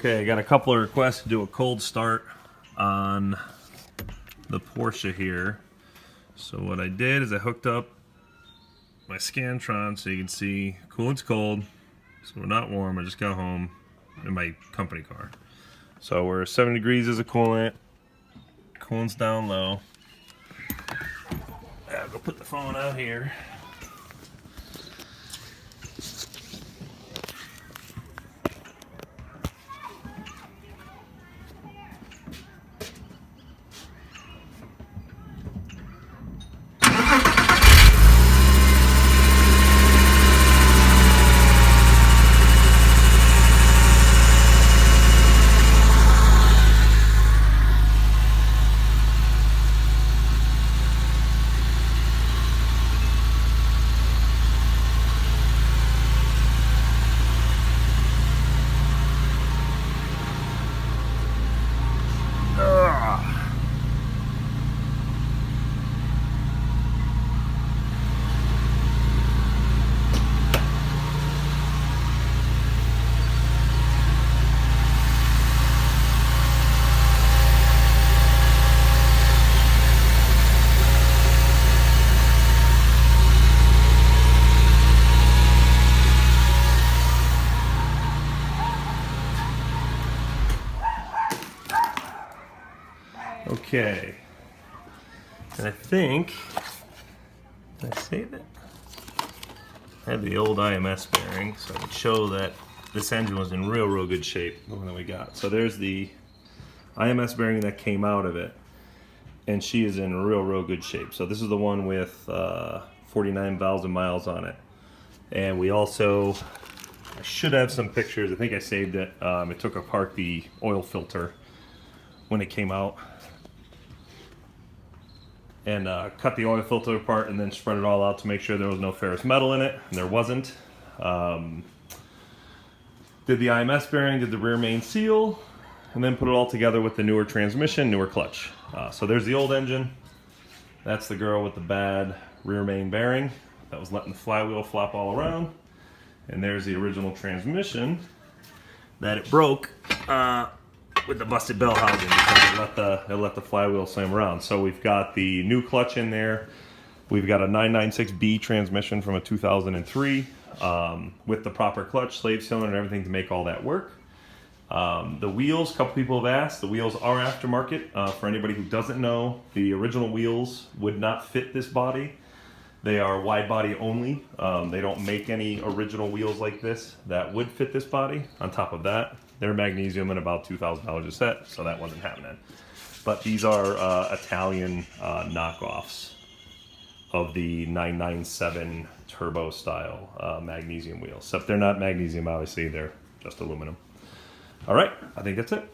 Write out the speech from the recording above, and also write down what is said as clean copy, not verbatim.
Okay, I got a couple of requests to do a cold start on the Porsche here. So what I did is I hooked up my Scantron so you can see coolant's cold, so we're not warm. I just got home in my company car. So we're 7 degrees as a coolant. Coolant's down low. I'll go put the phone out here. Okay, and I think, did I save it? I have the old IMS bearing, so I could show that this engine was in real good shape, the one that we got. So there's the IMS bearing that came out of it, and she is in real good shape. So this is the one with 49,000 miles on it. And we also, I should have some pictures, I think I saved it. It took apart the oil filter when it came out, and cut the oil filter apart and then spread it all out to make sure there was no ferrous metal in it, and there wasn't. Did the IMS bearing, did the rear main seal, and then put it all together with the newer transmission, newer clutch. So there's the old engine. That's the girl with the bad rear main bearing that was letting the flywheel flop all around. And there's the original transmission that it broke with the busted bell housing because it let the flywheel slam around. So we've got the new clutch in there. We've got a 996B transmission from a 2003 with the proper clutch, slave cylinder, and everything to make all that work. The wheels, a couple people have asked, the wheels are aftermarket. For anybody who doesn't know, the original wheels would not fit this body. They are wide body only. They don't make any original wheels like this that would fit this body. On top of that, they're magnesium and about $2,000 a set, so that wasn't happening. But these are Italian knockoffs of the 997 turbo style magnesium wheels. Except they're not magnesium, obviously, they're just aluminum. All right, I think that's it.